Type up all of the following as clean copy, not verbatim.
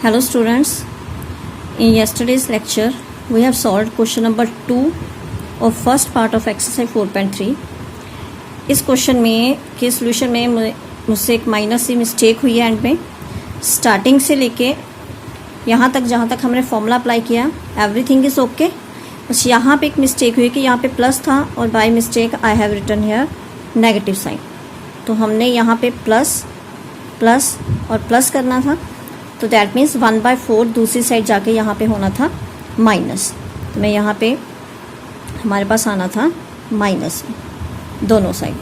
Hello students, in yesterday's lecture we have solved question number 2 of first part of exercise 4.3. इस question में के solution में मुझसे एक माइनर सी मिस्टेक हुई है एंड में। स्टार्टिंग से लेके यहाँ तक जहाँ तक हमने फॉर्मूला अप्लाई किया एवरीथिंग इज़ ओके, बस यहाँ पे एक मिस्टेक हुई कि यहाँ पे प्लस था और by mistake I have written here negative sign. तो हमने यहाँ पे प्लस प्लस और प्लस करना था, तो दैट मीन्स 1/4 दूसरी साइड जाके यहाँ पे होना था माइनस। तो मैं यहाँ पे हमारे पास आना था माइनस दोनों साइड।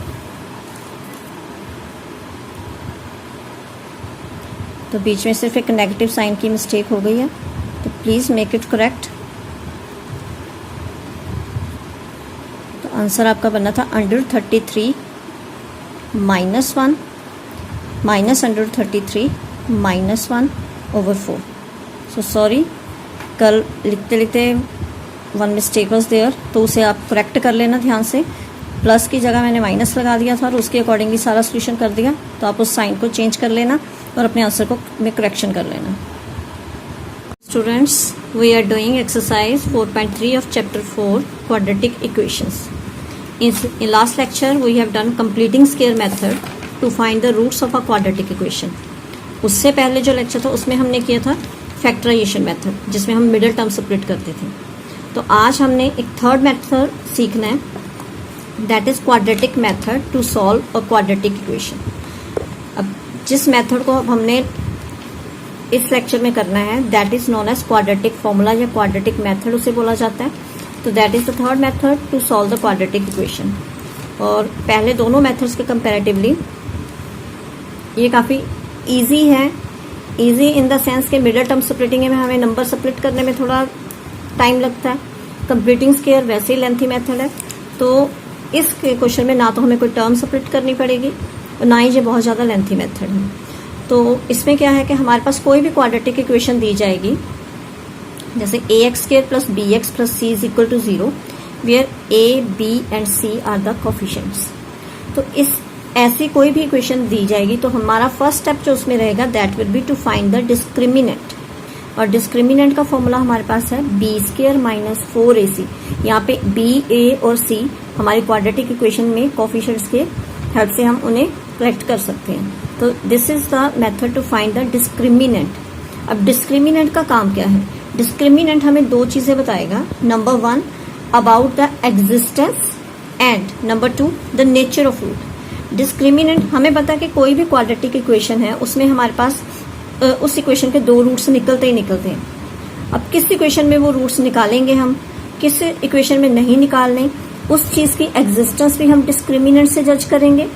तो बीच में सिर्फ एक नेगेटिव साइन की मिस्टेक हो गई है, तो प्लीज़ मेक इट करेक्ट। तो आंसर आपका बनना था √33 -1 माइनस √33 -1 over 4। सो सॉरी, कल लिखते लिखते वन मिस्टेक वॉज देयर, तो उसे आप करेक्ट कर लेना ध्यान से। प्लस की जगह मैंने माइनस लगा दिया था और उसके अकॉर्डिंगली सारा सोल्यूशन कर दिया, तो आप उस साइन को चेंज कर लेना और अपने आंसर को में करेक्शन कर लेना। Students, we are doing exercise 4.3 of chapter 4 quadratic equations. In last lecture we have done completing square method to find the roots of a quadratic equation। उससे पहले जो लेक्चर था उसमें हमने किया था फैक्टराइजेशन मेथड, जिसमें हम मिडिल टर्म स्प्लिट करते थे। तो आज हमने एक थर्ड मेथड सीखना है, that is quadratic method to solve a quadratic equation. अब जिस मेथड को हमने इस लेक्चर में करना है that is known as quadratic formula या क्वाड्रेटिक मेथड उसे बोला जाता है। तो that is the third method to solve the quadratic equation. और पहले दोनों मेथड्स के कंपैरेटिवली ये काफ़ी ईजी है। ईजी इन द सेंस के मिडिल टर्म स्प्लिटिंग में हमें नंबर स्प्लिट करने में थोड़ा टाइम लगता है। कंप्लीटिंग स्क्वायर वैसे ही लेंथी मेथड है, तो इस क्वेश्चन में ना तो हमें कोई टर्म स्प्लिट करनी पड़ेगी और ना ही ये बहुत ज़्यादा लेंथी मेथड है। तो इसमें क्या है कि हमारे पास कोई भी क्वाड्रेटिक इक्वेशन दी जाएगी, जैसे ax² + bx + c is equal to 0 where a, b and c are the coefficients। तो इस ऐसी कोई भी इक्वेशन दी जाएगी तो हमारा फर्स्ट स्टेप जो उसमें रहेगा that will be to find the discriminant. और डिस्क्रिमिनेंट का फॉर्मूला हमारे पास है b² - 4ac। यहाँ पे b, a और c हमारी क्वाड्रेटिक इक्वेशन में कोफिशिएंट्स के हेल्प से हम उन्हें करेक्ट कर सकते हैं। तो this is the method to find the discriminant. अब डिस्क्रिमिनेंट का काम क्या है? डिस्क्रिमिनेंट हमें दो चीजें बताएगा। Number 1 about the existence and number 2 the nature of root. Discriminant हमें पता है कि कोई भी क्वाड्रेटिक इक्वेशन है उसमें हमारे पास उस इक्वेशन के दो रूट्स निकलते ही निकलते हैं। अब किस इक्वेशन में वो रूट्स निकालेंगे हम, किस इक्वेशन में नहीं निकालने, उस चीज की एग्जिस्टेंस भी हम डिस्क्रिमिनेंट से जज करेंगे।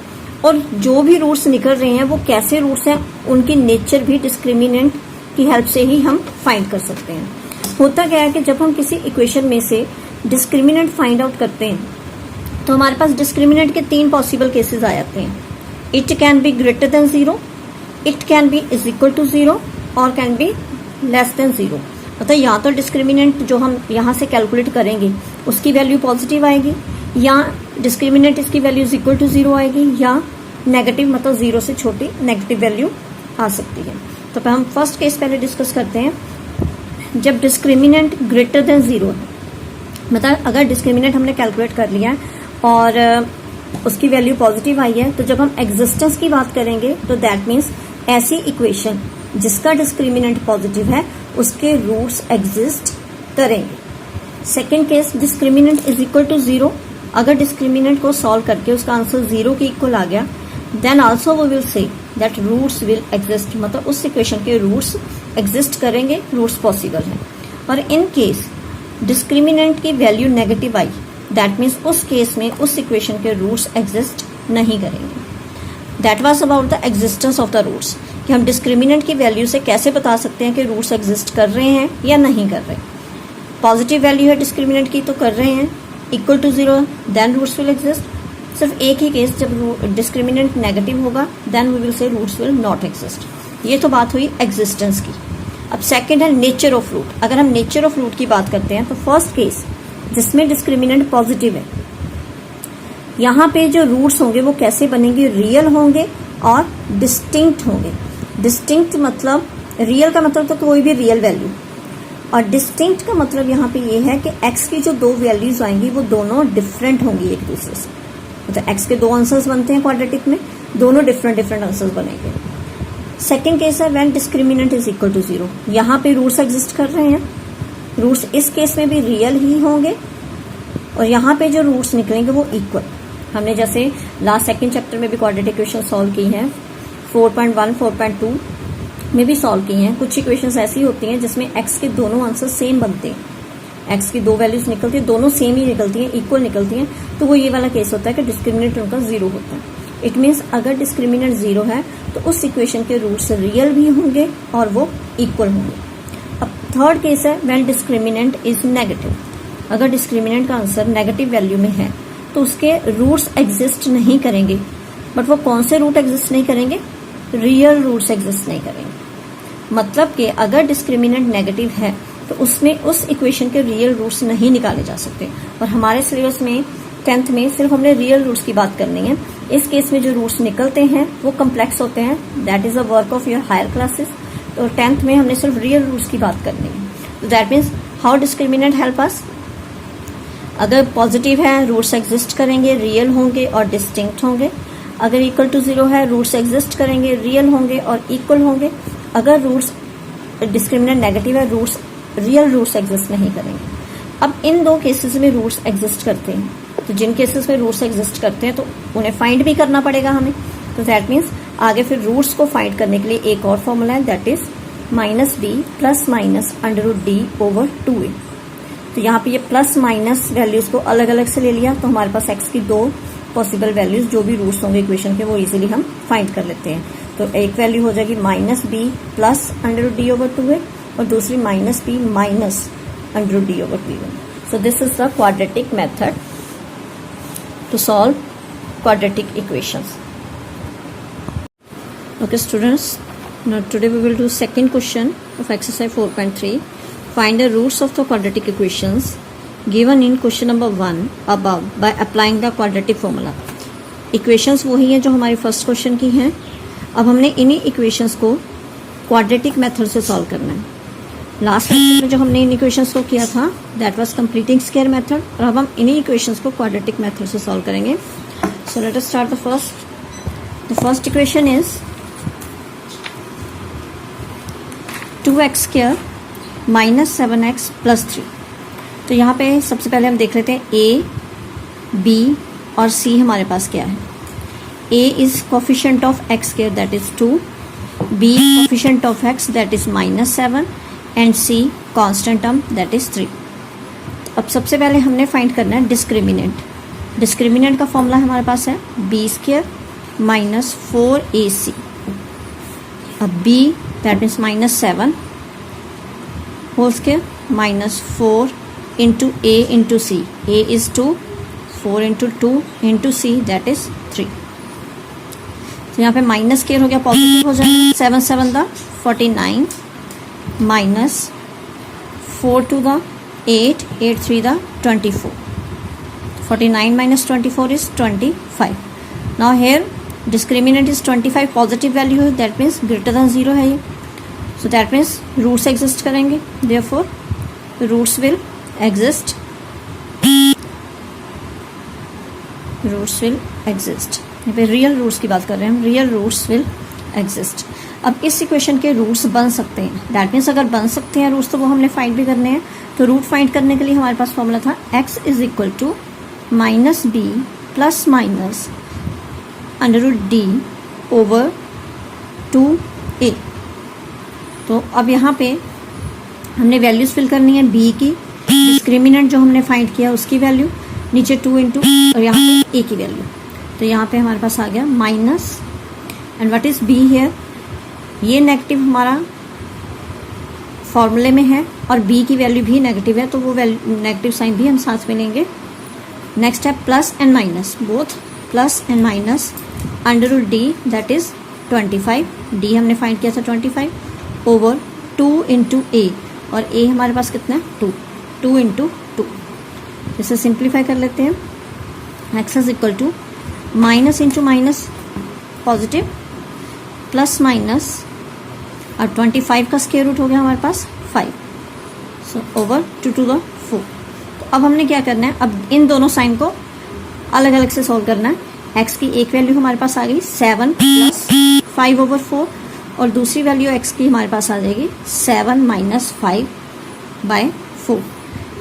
और जो भी रूट्स निकल रहे हैं वो कैसे रूट्स हैं उनकी नेचर भी डिस्क्रिमिनेंट की हेल्प से ही हम फाइंड कर सकते हैं। होता क्या है कि जब हम किसी इक्वेशन में से डिस्क्रिमिनेंट फाइंड आउट करते हैं तो हमारे पास डिस्क्रिमिनेंट के 3 पॉसिबल केसेस आ जाते हैं। It can be greater than 0, it can be is equal to 0 और कैन बी लेस देन 0। मतलब या तो डिस्क्रिमिनेंट जो हम यहाँ से कैलकुलेट करेंगे उसकी वैल्यू पॉजिटिव आएगी, या डिस्क्रिमिनेंट इसकी वैल्यू इज इक्वल टू 0 आएगी, या नेगेटिव मतलब 0 से छोटी नेगेटिव वैल्यू आ सकती है। तो हम फर्स्ट केस पहले डिस्कस करते हैं। जब डिस्क्रिमिनेंट ग्रेटर देन 0 है, मतलब अगर डिस्क्रिमिनेंट हमने कैलकुलेट कर लिया है और उसकी वैल्यू पॉजिटिव आई है, तो जब हम एग्जिस्टेंस की बात करेंगे तो दैट मीन्स ऐसी इक्वेशन जिसका डिस्क्रिमिनेंट पॉजिटिव है उसके रूट्स एग्जिस्ट करेंगे। Second case discriminant is equal to 0। अगर डिस्क्रिमिनेंट को सॉल्व करके उसका आंसर 0 के इक्वल आ गया then also we will say that roots will exist, मतलब उस इक्वेशन के रूट्स एग्जिस्ट करेंगे, रूट्स पॉसिबल हैं। और इन केस डिस्क्रिमिनेंट की वैल्यू नेगेटिव आई दैट मीन्स उस केस में उस इक्वेशन के रूट्स एग्जिस्ट नहीं करेंगे। That was about the existence of the roots, कि हम डिस्क्रिमिनेंट की वैल्यू से कैसे बता सकते हैं कि रूट्स एग्जिस्ट कर रहे हैं या नहीं कर रहे। पॉजिटिव वैल्यू है डिस्क्रिमिनेंट की तो कर रहे हैं, equal to 0 then roots will exist. सिर्फ एक ही केस जब डिस्क्रिमिनेंट नेगेटिव होगा then we will say roots will not exist. ये तो बात हुई एग्जिस्टेंस की। अब सेकंड है नेचर ऑफ रूट। अगर हम नेचर ऑफ रूट की बात करते हैं तो फर्स्ट केस जिसमें डिस्क्रिमिनेंट पॉजिटिव है, यहाँ पे जो रूट्स होंगे वो कैसे बनेंगे, रियल होंगे और डिस्टिंक्ट होंगे। डिस्टिंक्ट मतलब रियल का मतलब तो कोई भी रियल वैल्यू, और डिस्टिंक्ट का मतलब यहाँ पे ये है कि x की जो दो वैल्यूज आएंगी वो दोनों डिफरेंट होंगी एक दूसरे से। मतलब x के दो आंसर्स बनते हैं क्वाड्रेटिक में, दोनों डिफरेंट आंसर्स बनेंगे। सेकेंड केस है when discriminant is equal to 0। यहाँ पे रूट्स एग्जिस्ट कर रहे हैं, रूट्स इस केस में भी रियल ही होंगे और यहाँ पे जो रूट्स निकलेंगे वो इक्वल। हमने जैसे लास्ट सेकंड चैप्टर में भी क्वाड्रेटिक इक्वेशन सॉल्व की हैं, 4.1 4.2 में भी सॉल्व की हैं। कुछ इक्वेशंस ऐसी होती हैं जिसमें x के दोनों आंसर सेम बनते हैं, x की दो वैल्यूज निकलती हैं, दोनों सेम ही निकलती हैं, इक्वल निकलती हैं, तो वो ये वाला केस होता है कि डिस्क्रिमिनेंट उनका 0 होता है। इट मीन्स अगर डिस्क्रिमिनेंट 0 है तो उस इक्वेशन के रूट्स रियल भी होंगे और वो इक्वल होंगे। अब थर्ड केस है व्हेन डिस्क्रिमिनेंट इज नेगेटिव। अगर डिस्क्रिमिनेंट का आंसर नेगेटिव वैल्यू में है तो उसके रूट्स एग्जिस्ट नहीं करेंगे। बट वो कौन से रूट एग्जिस्ट नहीं करेंगे? रियल रूट्स एग्जिस्ट नहीं करेंगे। मतलब कि अगर डिस्क्रिमिनेंट नेगेटिव है तो उसमें उस इक्वेशन के रियल रूट्स नहीं निकाले जा सकते। और हमारे सिलेबस में 10th में सिर्फ हमने रियल रूट्स की बात करनी है। इस केस में जो रूट्स निकलते हैं वो कम्प्लेक्स होते हैं, that is a work of your higher classes. तो 10th में हमने सिर्फ रियल रूट्स की बात करनी है। तो that means how discriminant help us. अगर पॉजिटिव है रूट्स एग्जिस्ट करेंगे, रियल होंगे और डिस्टिंक्ट होंगे। अगर इक्वल टू 0 है रूट्स एग्जिस्ट करेंगे, रियल होंगे और इक्वल होंगे। अगर रूट्स डिस्क्रिमिनेंट नेगेटिव है, रूट्स रियल रूट्स एग्जिस्ट नहीं करेंगे। अब इन दो केसेस में रूट्स एग्जिस्ट करते हैं, तो जिन केसेस में रूट्स एग्जिस्ट करते हैं तो उन्हें फाइंड भी करना पड़ेगा हमें। तो दैट मीन्स आगे फिर रूट्स को फाइंड करने के लिए एक और फॉर्मूला है, that is -b plus minus √d/2a। तो यहाँ पे ये प्लस माइनस वैल्यूज को अलग अलग से ले लिया, तो हमारे पास x की दो पॉसिबल वैल्यूज जो भी रूट्स होंगे इक्वेशन के वो इजीली हम फाइंड कर लेते हैं। तो एक वैल्यू हो जाएगी -b प्लस √d/2a और दूसरी -b minus √d/2a। So this is the quadratic method to solve quadratic equations. Okay students, now today we will do second question of exercise 4.3. Find the roots of the quadratic equations given in question number 1 above by applying the quadratic formula. Equations वही हैं जो हमारी first question की हैं। अब हमने इन्हीं equations को क्वाड्रेटिक मेथड से सॉल्व करना है। लास्ट में जो हमने इन इक्वेशंस को किया था that was completing square method, और अब हम इन्हीं इक्वेशंस को क्वाड्रेटिक मेथड से सॉल्व करेंगे। सो let us start the first equation is 2x² minus 7x plus 3। तो यहाँ पे सबसे पहले हम देख लेते हैं a, b और c हमारे पास क्या है। a is coefficient of x² that is 2, b coefficient of x that is -7 and c constant term that is 3। अब सबसे पहले हमने फाइंड करना है डिस्क्रिमिनेंट। डिस्क्रिमिनेंट का फॉर्मूला हमारे पास है b² माइनस 4ac। अब b that means -7 whole square minus 4 into a into c। a is 2, 4 into 2 into c that is 3। तो यहाँ पे माइनस स्क्वायर हो गया, पॉजिटिव हो जाएगा। 7 7 द 49 माइनस 4 2 द 8 8 3 द 24। 49 minus 24 is 25। Now here discriminant is 25, positive value है दैट मीन्स ग्रेटर देन 0 है ये। So that means roots exist करेंगे, therefore roots will exist, roots will exist. यहाँ पे रियल रूट्स की बात कर रहे हैं हम, रियल रूट्स विल एग्जिस्ट। अब इस इक्वेशन के रूट्स बन सकते हैं, दैट मीन्स अगर बन सकते हैं रूट्स तो वो हमने फाइंड भी करने हैं। तो रूट फाइंड करने के लिए हमारे पास फॉर्मूला था x is equal to -b plus minus √d/2a। तो अब यहाँ पे हमने वैल्यूज फिल करनी है b की, डिस्क्रिमिनेंट जो हमने फाइंड किया उसकी वैल्यू, नीचे 2 इंटू और यहाँ पे a की वैल्यू। तो यहाँ पे हमारे पास आ गया minus and what is b here. ये नेगेटिव हमारा फॉर्मूले में है और b की वैल्यू भी नेगेटिव है, तो वो नेगेटिव साइन भी हम साथ में लेंगे। नेक्स्ट है plus and minus, both plus and minus √d that is 25। d हमने फाइंड किया था 25 ओवर 2 इंटू a, और a हमारे पास कितना है 2, 2 इंटू 2। इसे सिंप्लीफाई कर लेते हैं। x is equal to minus into minus positive plus minus अब 25 का स्क्वायर रूट हो गया हमारे पास 5, सो ओवर 2 to the 4। तो अब हमने क्या करना है, अब इन दोनों साइन को अलग अलग से सॉल्व करना है। x की एक वैल्यू हमारे पास आ गई 7 प्लस 5 over 4, और दूसरी वैल्यू x की हमारे पास आ जाएगी 7 minus 5 by 4।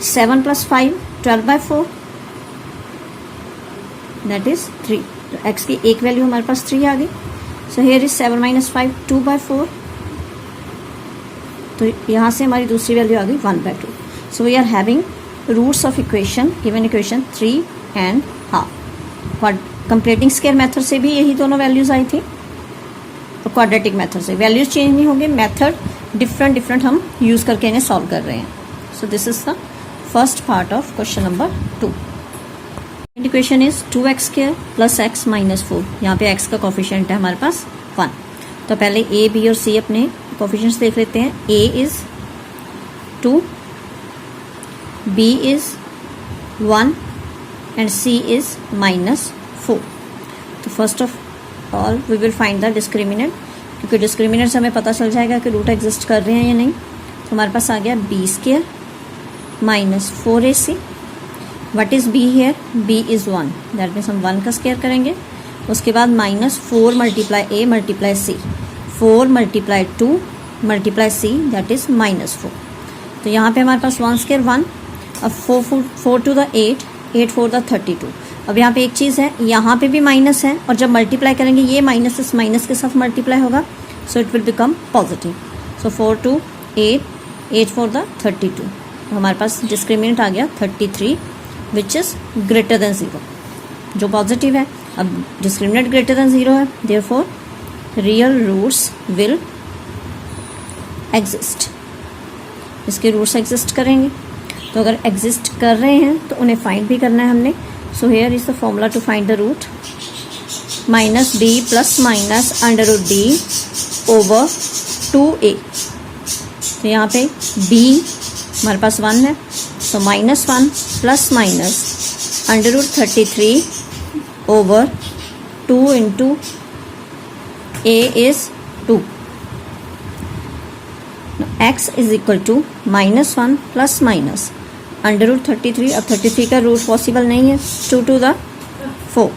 7 plus 5 12/4, that is 3। तो x की एक वैल्यू हमारे पास 3 आ गई। सो हियर इज 7 minus 5 2/4, तो यहाँ से हमारी दूसरी वैल्यू आ गई 1/2। So we are having roots of equation, given equation 3 and half. Completing square method से भी यही दोनों वैल्यूज आई थी, और क्वाड्रेटिक मेथड से वैल्यूज चेंज नहीं होंगे, मेथड डिफरेंट हम यूज करके इन्हें सॉल्व कर रहे हैं। सो this is the first part of question number 2। Equation is 2x² plus x minus 4। यहाँ पे x का कोफिशिएंट है हमारे पास 1। तो पहले a, b और c अपने कोफिशिएंट्स देख लेते हैं। a is 2, b is 1 and c is -4। तो first of all we will find the discriminant, क्योंकि डिस्क्रिमिनेंट से हमें पता चल जाएगा कि रूट एग्जिस्ट कर रहे हैं या नहीं। तो हमारे पास आ गया b² minus 4ac। What is b here, b is 1, that means हम 1 का स्क्वायर करेंगे। उसके बाद -4 multiply a multiply c, 4 multiply 2 multiply c, that is -4। तो यहाँ पे हमारे पास 1 स्क्वायर 1, अब 4 to the 8, 8 4 the 32। अब यहाँ पे एक चीज़ है, यहाँ पे भी माइनस है, और जब मल्टीप्लाई करेंगे ये माइनस इस माइनस के साथ मल्टीप्लाई होगा, so it will become positive. So 4 to 8, 8 4 the 32। तो हमारे पास डिस्क्रिमिनेंट आ गया 33, विच इज़ ग्रेटर देन 0, जो पॉजिटिव है। अब डिस्क्रिमिनेंट ग्रेटर देन 0 है, therefore real roots will exist. इसके रूट्स एग्जिस्ट करेंगे, तो अगर एग्जिस्ट कर रहे हैं तो उन्हें फाइंड भी करना है हमने। So here is the formula to find the root, -b plus minus √d over 2a। तो यहाँ पे b हमारे पास 1 है, तो -1 plus minus √33 over 2 into a is 2। x is equal to -1 plus minus √33। अब 33 का रूट पॉसिबल नहीं है, 2 to the 4।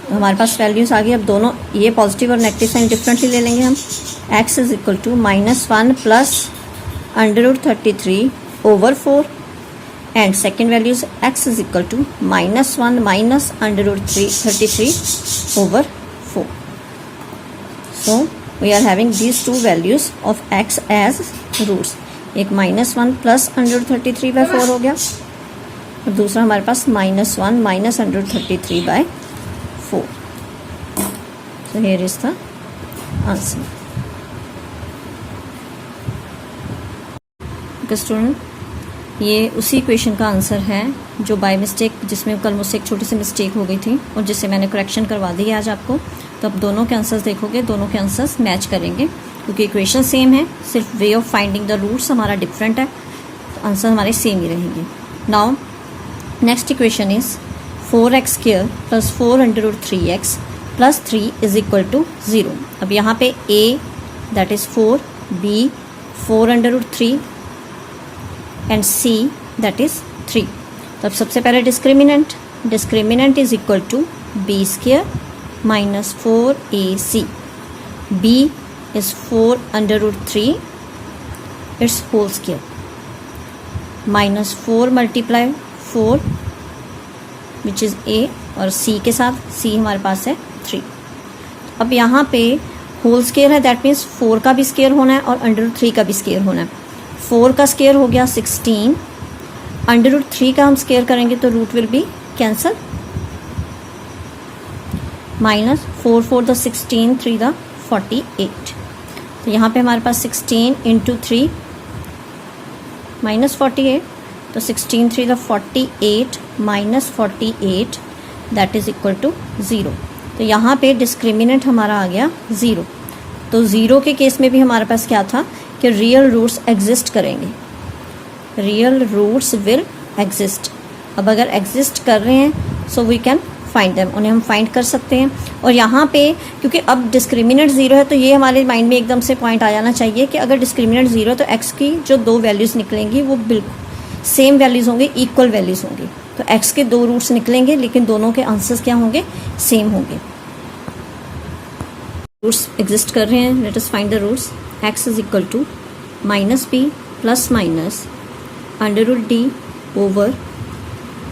तो हमारे पास वैल्यूज आ गई। अब दोनों ये पॉजिटिव और नेगेटिव साइन डिफरेंटली ले लेंगे हम। x is equal to -1 plus √33 over 4, and second values x is equal to -1 minus √33 over 4। So we are having these two values of x as roots. एक -1 plus √33/4 हो गया, और दूसरा हमारे पास -1 minus √33/4। So here is the answer. Student, ये उसी question का आंसर है जो बाय मिस्टेक, जिसमें कल मुझसे एक छोटी सी मिस्टेक हो गई थी और जिससे मैंने करेक्शन करवा दी है आज आपको। तो अब दोनों के आंसर्स देखोगे, दोनों के आंसर्स मैच करेंगे, क्योंकि इक्वेशन सेम है, सिर्फ way of finding the roots हमारा डिफरेंट है, तो आंसर हमारे सेम ही रहेंगे। Now next equation is 4x² plus 4√3x plus 3 is equal to 0। अब यहाँ पे a that is 4, b 4√3 and c that is 3। तो अब सबसे पहले discriminant is equal to b² minus 4ac। b is 4√3 its whole square minus 4 multiply 4 which is a, और c के साथ c हमारे पास है 3। अब यहाँ पे होल स्क्वायर है, दैट मीन्स 4 का भी स्क्वायर होना है और √3 का भी स्क्वायर होना है। 4 का स्क्वायर हो गया 16, √3 का हम स्क्वायर करेंगे तो root will be cancel, minus 4 4 the 16, 3 the 48। तो यहाँ पे हमारे पास 16 इंटू 3 माइनस 48, तो 16 3 the 48 minus 48 that is equal to 0। तो यहाँ पे डिस्क्रिमिनेंट हमारा आ गया 0। तो 0 के केस में भी हमारे पास क्या था कि रियल रूट्स एग्जिस्ट करेंगे, रियल रूट्स विल एग्जिस्ट। अब अगर एग्जिस्ट कर रहे हैं so we can find them, उन्हें हम फाइंड कर सकते हैं। और यहाँ पे क्योंकि अब डिस्क्रिमिनेंट 0 है तो ये हमारे माइंड में एकदम से पॉइंट आ जाना चाहिए कि अगर डिस्क्रिमिनेंट 0 तो x की जो दो वैल्यूज़ निकलेंगी वो बिल्कुल सेम वैल्यूज़ होंगी, इक्वल वैल्यूज़ होंगी। तो x के दो रूट्स निकलेंगे लेकिन दोनों के आंसर्स क्या होंगे, सेम होंगे। रूट्स एग्जिस्ट कर रहे हैं, let us find the roots. x is equal to -b plus minus √d over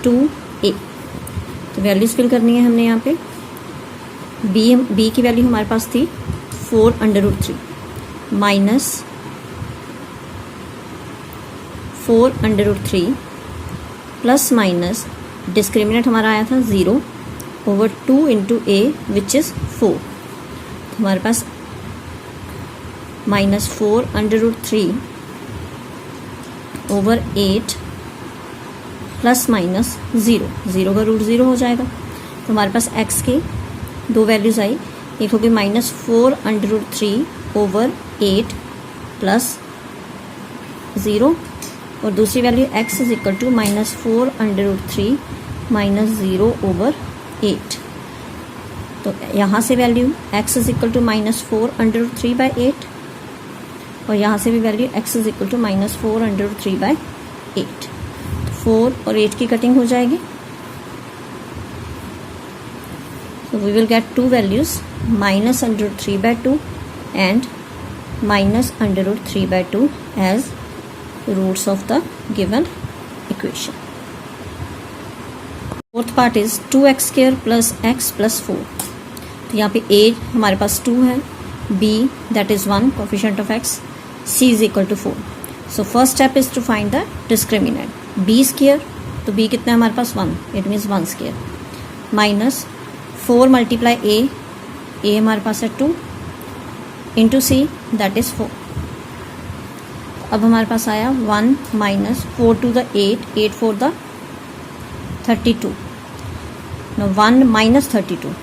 2a। तो वैल्यूज़ फिल करनी है हमने यहाँ पे। b की वैल्यू हमारे पास थी 4√3 माइनस 4√3 प्लस माइनस डिस्क्रिमिनेंट हमारा आया था 0 over 2 into a which is 4। तो हमारे पास माइनस 4√3 ओवर 8 प्लस माइनस 0 का रूट 0 हो जाएगा। तो हमारे पास x की दो वैल्यूज़ आई, एक होगी माइनस 4√3 ओवर 8 प्लस 0 और दूसरी value x is equal to minus 4√3 minus 0 over 8। तो यहाँ से value x is equal to minus 4√3 by 8 और यहाँ से भी value x is equal to minus 4√3 by 8। 4 और 8 की कटिंग हो जाएगी। So we will get two values, minus √3 by 2 and minus √3 by 2 as roots of the given equation. Fourth part is 2x square plus x plus 4. तो यहाँ पे a हमारे पास 2 है, b that is 1 coefficient of x, c is equal to 4. So first step is to find the discriminant. b square, तो b कितना है हमारे पास 1, it means 1 square minus 4 multiply a हमारे पास है 2 इंटू सी दैट इज़ 4। अब हमारे पास आया 1 minus 4 two the 8 4 the 32 no 1 minus 32।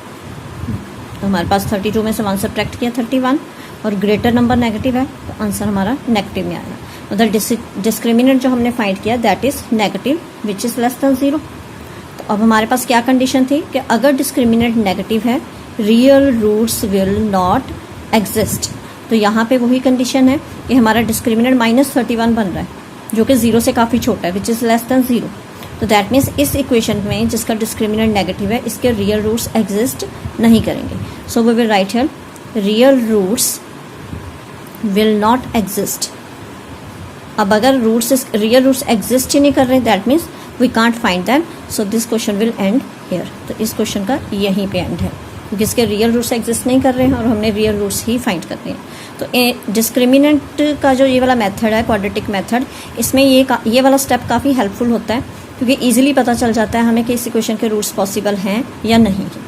तो हमारे पास 32 में से 1 सब्ट्रैक्ट किया 31 और ग्रेटर नंबर नेगेटिव है तो आंसर हमारा नेगेटिव में आया। मतलब डिस्क्रिमिनेंट जो हमने फाइंड किया that is negative which is less than 0। तो अब हमारे पास क्या कंडीशन थी कि अगर डिस्क्रिमिनेंट नेगेटिव है real roots will not exist. तो यहाँ पे वही कंडीशन है कि हमारा डिस्क्रिमिनेंट -31 बन रहा है जो कि 0 से काफ़ी छोटा है विच इज़ लेस देन 0। तो दैट मीन्स इस इक्वेशन में जिसका डिस्क्रिमिनेंट नेगेटिव है इसके रियल रूट्स एग्जिस्ट नहीं करेंगे। So we will write here real roots will not exist. अब अगर रियल रूट्स एग्जिस्ट ही नहीं कर रहे that means we can't find them, so this question will end here। तो इस क्वेश्चन का यहीं पे एंड है क्योंकि इसके रियल रूट्स एग्जिस्ट नहीं कर रहे हैं और हमने रियल रूट्स ही फाइंड करने हैं। तो डिस्क्रिमिनेंट का जो ये वाला मेथड है क्वाड्रेटिक मेथड, इसमें ये वाला स्टेप काफ़ी हेल्पफुल होता है क्योंकि ईजिली पता चल जाता है हमें कि इस इक्वेशन के रूट्स पॉसिबल हैं या नहीं है।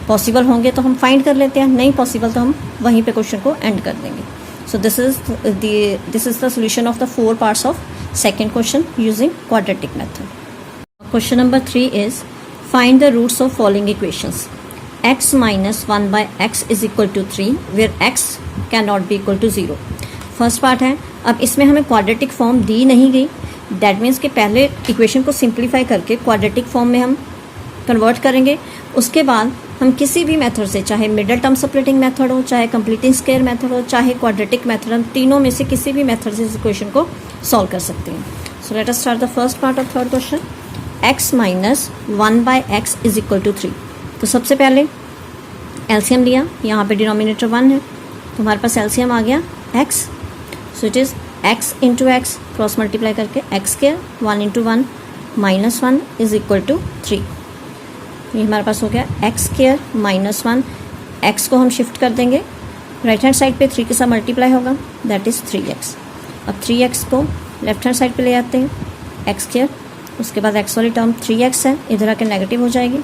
पॉसिबल होंगे तो हम फाइंड कर लेते हैं, नहीं पॉसिबल तो हम वहीं पे क्वेश्चन को एंड कर देंगे। सो this is the solution of the 4 parts of second question using quadratic method. Question number 3 is find the roots of following equations. X minus 1 by x is equal to 3 where x cannot be equal to 0. First part है। अब इसमें हमें quadratic form दी नहीं गई, that means कि पहले equation को simplify करके क्वाड्रेटिक फॉर्म में हम कन्वर्ट करेंगे। उसके बाद हम किसी भी मेथड से, चाहे मिडल टर्म स्प्लिटिंग मेथड हो, चाहे कंप्लीटिंग स्क्वायर मेथड हो, चाहे क्वाड्रेटिक मेथड, हम तीनों में से किसी भी मेथड से इस इक्वेशन को सॉल्व कर सकते हैं। So let us start the first part of third question. x minus 1 by x is equal to 3। तो सबसे पहले एलसीएम लिया, यहाँ पे डिनोमिनेटर 1 है तो हमारे पास एलसीएम आ गया x। So it is x into x cross multiply करके x square 1 into 1 minus 1 is equal to 3। ये हमारे पास हो गया x स्क्वायर माइनस 1, x को हम शिफ्ट कर देंगे राइट हैंड साइड पे 3 के साथ मल्टीप्लाई होगा दैट इज़ 3x। अब 3x को लेफ्ट हैंड साइड पे ले आते हैं x स्क्वायर, उसके बाद x वाली टर्म 3x है इधर आके नेगेटिव हो जाएगी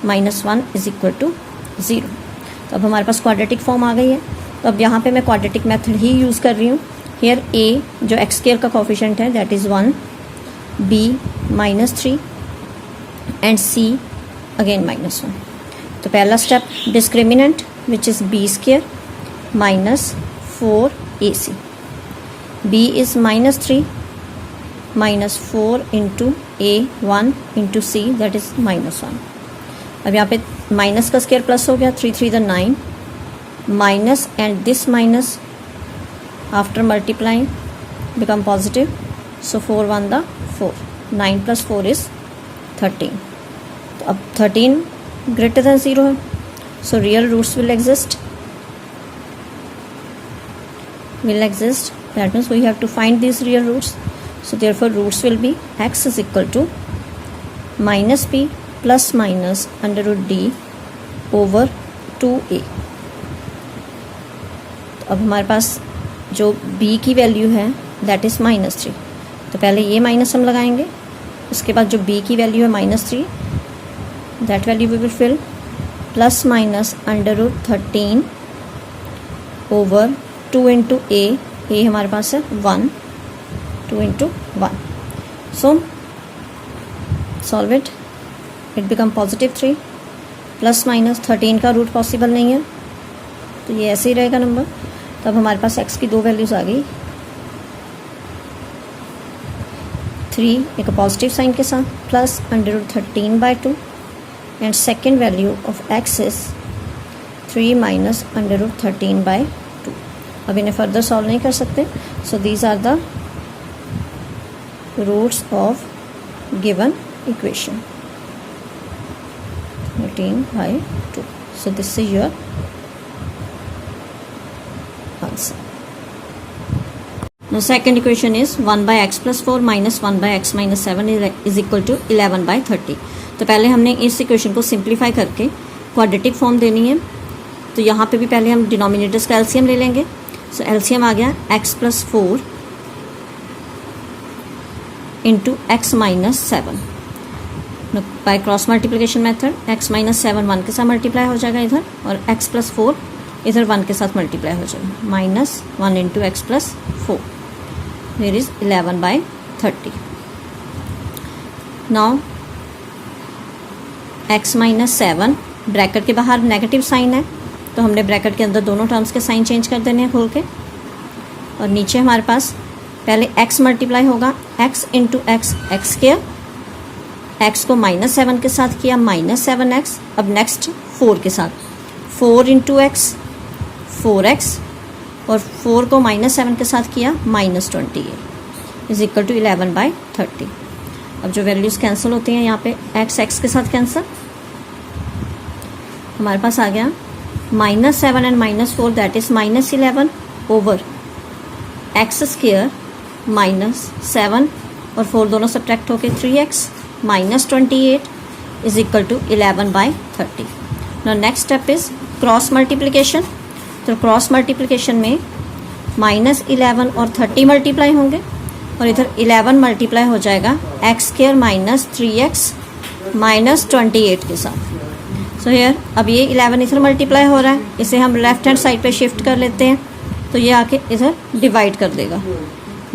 -1 इज इक्वल टू 0। तो अब हमारे पास क्वाड्रेटिक फॉर्म आ गई है। तो अब यहाँ पे मैं क्वाड्रेटिक मेथड ही यूज़ कर रही हूँ। हियर a जो x स्क्वायर का कोफिशिएंट है that is 1, b -3 and c again -1। तो पहला step discriminant which is b square minus 4ac, b is -3 minus 4 into a 1 into c that is -1। अब यहाँ पे माइनस का स्क्वायर प्लस हो गया, 3 3 the 9 minus and this minus after multiplying become positive, so 4 1 the 4, 9 + 4 is 13. तो अब 13 greater than 0 है, so real roots will exist. That means we have to find these real roots. So therefore roots will be x is equal to minus b plus minus under root d over 2a. तो अब हमारे पास जो b की value है that is -3. तो पहले ये minus हम लगाएंगे, उसके बाद जो b की वैल्यू है -3, that value we will fill plus minus under root 13 over 2 into a हमारे पास है 1, 2 into 1. So solve it become +3. Plus minus 13 का रूट पॉसिबल नहीं है, तो ये ऐसे ही रहेगा नंबर. तब हमारे पास x की दो वैल्यूज़ आ गई, 3 एक पॉजिटिव साइन के साथ plus √13/2 and second value of x is 3 minus √13/2. अब इन्हें फर्दर सॉल्व नहीं कर सकते, so these are the roots of given equation 13/2. So this is your answer. Now second equation is 1/x + 4 minus 1/x - 7 is equal to 11/30. तो पहले हमने इस equation को सिंप्लीफाई करके क्वाड्रेटिक फॉर्म देनी है. तो यहाँ पे भी पहले हम डिनोमिनेटर्स का एलसीएम ले लेंगे. सो एलसीएम आ गया x + 4 into x - 7. By cross multiplication method x - 7 1 के साथ मल्टीप्लाई हो जाएगा इधर, और x + 4 इधर 1 के साथ मल्टीप्लाई हो जाएगा, -1 into x + 4. Here is 11/30. Now x - 7 bracket के बाहर नेगेटिव साइन है, तो हमने ब्रैकेट के अंदर दोनों टर्म्स के साइन चेंज कर देने हैं खोल के. और नीचे हमारे पास पहले x मल्टीप्लाई होगा, x into x x square, x को -7 के साथ किया -7x. अब नेक्स्ट 4 के साथ 4 इंटू एक्स 4x, और 4 को -7 के साथ किया -28 इज इक्वल टू 11/30. अब जो वैल्यूज़ कैंसिल होती हैं यहाँ पे x के साथ कैंसिल, हमारे पास आ गया -7 and -4 that is -11 over x square -7 और 4 दोनों सब्ट्रैक्ट होके 3x -28 is equal to 11/30. Now next step is cross multiplication. तो क्रॉस मल्टीप्लिकेशन में -11 और 30 मल्टीप्लाई होंगे, और इधर 11 मल्टीप्लाई हो जाएगा x² - 3x -28 के साथ. सो हियर अब ये 11 इधर मल्टीप्लाई हो रहा है, इसे हम लेफ्ट हैंड साइड पे शिफ्ट कर लेते हैं, तो ये आके इधर डिवाइड कर देगा.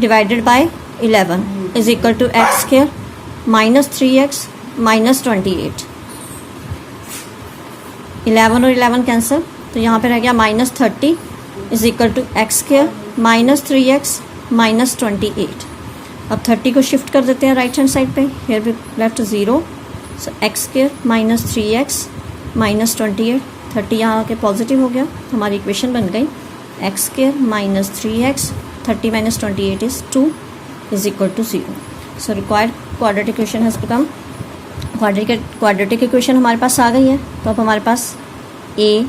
Divided by 11 is equal to x² - 3x -28. 11 और 11 कैंसिल, तो यहाँ पे रह गया -30 is equal to x² - 3x -28. अब 30 को शिफ्ट कर देते हैं राइट हैंड साइड पे, here we left 0, so x² - 3x -28. 30 यहाँ आके पॉजिटिव हो गया, हमारी इक्वेशन बन गई x² - 3x 30 - 28 is 2 is equal to 0. So required quadratic equation has become quadratic equation हमारे पास आ गई है. तो अब हमारे पास a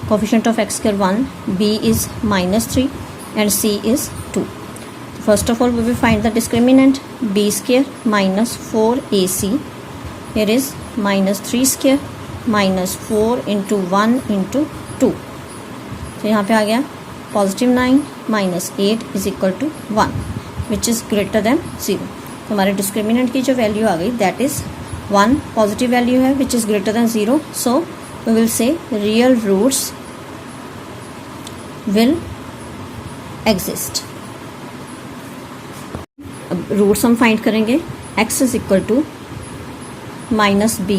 coefficient of x² 1, b is -3 and c is 2. First of all we will find the discriminant b² - 4ac. Here is -3² -4 into 1 into 2. तो यहाँ पे आ गया +9 -8 is equal to 1 which is greater than 0. तो हमारे डिस्क्रिमिनेंट की जो value आ गई दैट इज़ 1, पॉजिटिव वैल्यू है which is greater than 0. So we will say real roots will exist. अब रूट्स हम फाइंड करेंगे. x is equal to -b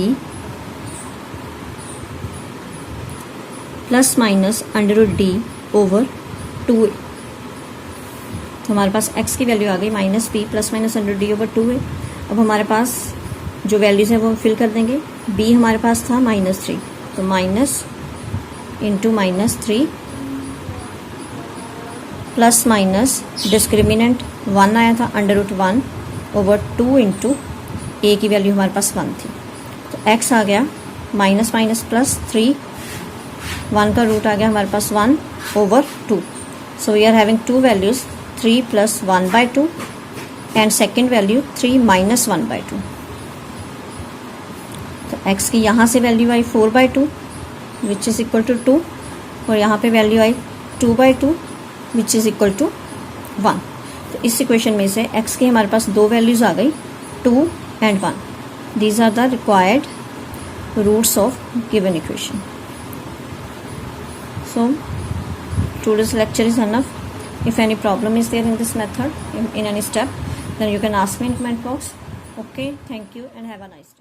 plus minus √d over 2a. तो हमारे पास x की वैल्यू आ गई -b plus minus √d over 2a. अब हमारे पास जो वैल्यूज़ हैं वो फिल कर देंगे। b हमारे पास था -3, तो minus into -3 plus minus discriminant 1 आया था, √1 ओवर 2 इंटू a की वैल्यू हमारे पास 1 थी, तो x आ गया माइनस माइनस प्लस 3, 1 का रूट आ गया हमारे पास 1 over 2। So we are having two values 3 plus 1/2 and second value 3 minus 1/2। तो x की यहाँ से वैल्यू आई 4/2 विच इज़ इक्वल टू 2, और यहाँ पे वैल्यू आई 2/2 विच इज़ इक्वल टू 1। तो इस इक्वेशन में से x की हमारे पास दो वैल्यूज़ आ गई, 2 and 1. These are the required roots of given equation. So today's lecture is enough. If any problem is there in this method, in any step, then you can ask me in comment box. Okay, thank you and have a nice day.